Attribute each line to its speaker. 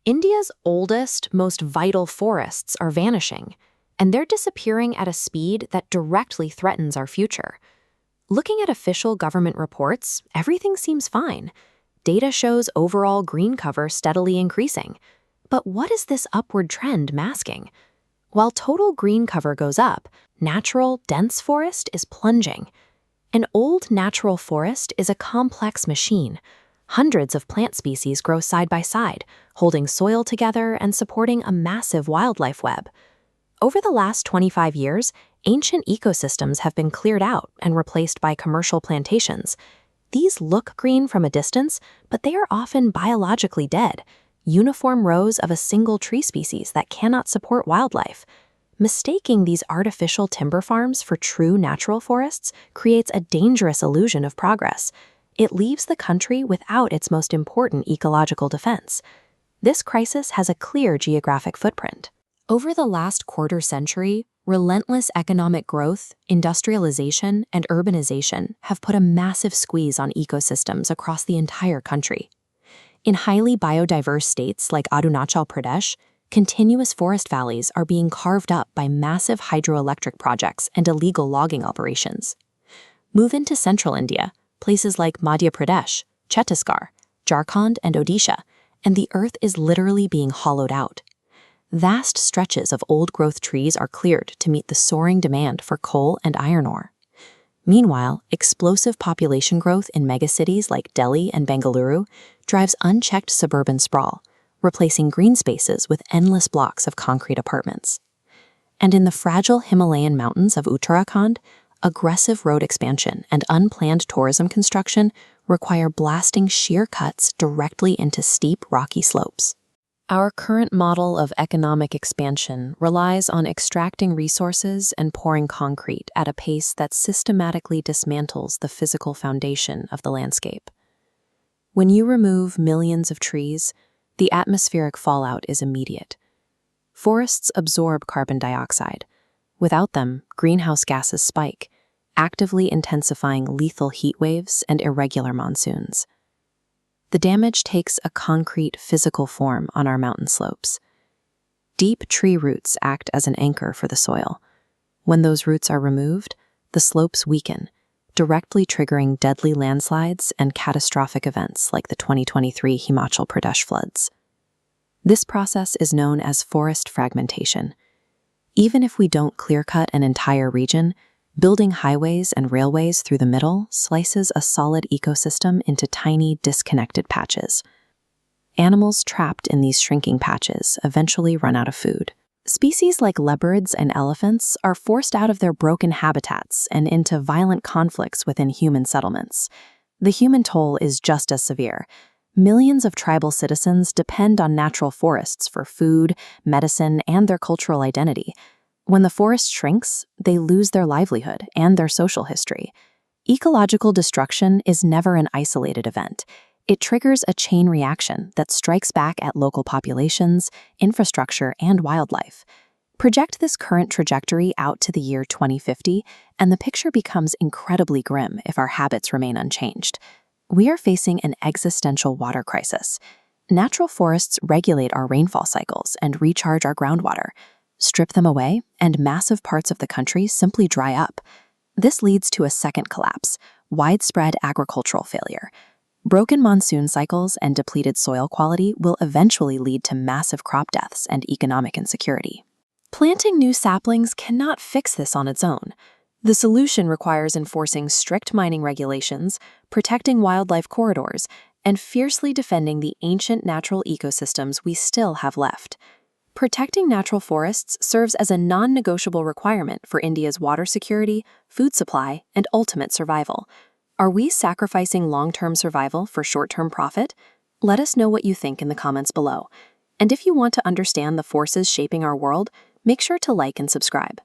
Speaker 1: India's oldest, most vital forests are vanishing, and they're disappearing at a speed that directly threatens our future. Looking at official government reports, everything seems fine. Data shows overall green cover steadily increasing. But what is this upward trend masking? While total green cover goes up, natural, dense forest is plunging. An old natural forest is a complex machine. Hundreds of plant species grow side by side, holding soil together and supporting a massive wildlife web. Over the last 25 years, ancient ecosystems have been cleared out and replaced by commercial plantations. These look green from a distance, but they are often biologically dead, uniform rows of a single tree species that cannot support wildlife. Mistaking these artificial timber farms for true natural forests creates a dangerous illusion of progress. It leaves the country without its most important ecological defense. This crisis has a clear geographic footprint. Over the last quarter century, relentless economic growth, industrialization, and urbanization have put a massive squeeze on ecosystems across the entire country. In highly biodiverse states like Arunachal Pradesh, continuous forest valleys are being carved up by massive hydroelectric projects and illegal logging operations. Move into central India, places like Madhya Pradesh, Chhattisgarh, Jharkhand, and Odisha, and the earth is literally being hollowed out. Vast stretches of old-growth trees are cleared to meet the soaring demand for coal and iron ore. Meanwhile, explosive population growth in megacities like Delhi and Bengaluru drives unchecked suburban sprawl, replacing green spaces with endless blocks of concrete apartments. And in the fragile Himalayan mountains of Uttarakhand, aggressive road expansion and unplanned tourism construction require blasting sheer cuts directly into steep, rocky slopes. Our current model of economic expansion relies on extracting resources and pouring concrete at a pace that systematically dismantles the physical foundation of the landscape. When you remove millions of trees, the atmospheric fallout is immediate. Forests absorb carbon dioxide. Without them, greenhouse gases spike, actively intensifying lethal heat waves and irregular monsoons. The damage takes a concrete physical form on our mountain slopes. Deep tree roots act as an anchor for the soil. When those roots are removed, the slopes weaken, directly triggering deadly landslides and catastrophic events like the 2023 Himachal Pradesh floods. This process is known as forest fragmentation. Even if we don't clear-cut an entire region, building highways and railways through the middle slices a solid ecosystem into tiny, disconnected patches. Animals trapped in these shrinking patches eventually run out of food. Species like leopards and elephants are forced out of their broken habitats and into violent conflicts within human settlements. The human toll is just as severe. Millions of tribal citizens depend on natural forests for food, medicine, and their cultural identity. When the forest shrinks, they lose their livelihood and their social history. Ecological destruction is never an isolated event. It triggers a chain reaction that strikes back at local populations, infrastructure, and wildlife. Project this current trajectory out to the year 2050, and the picture becomes incredibly grim if our habits remain unchanged. We are facing an existential water crisis. Natural forests regulate our rainfall cycles and recharge our groundwater. Strip them away, and massive parts of the country simply dry up. This leads to a second collapse, widespread agricultural failure. Broken monsoon cycles and depleted soil quality will eventually lead to massive crop deaths and economic insecurity. Planting new saplings cannot fix this on its own. The solution requires enforcing strict mining regulations, protecting wildlife corridors, and fiercely defending the ancient natural ecosystems we still have left. Protecting natural forests serves as a non-negotiable requirement for India's water security, food supply, and ultimate survival. Are we sacrificing long-term survival for short-term profit? Let us know what you think in the comments below. And if you want to understand the forces shaping our world, make sure to like and subscribe.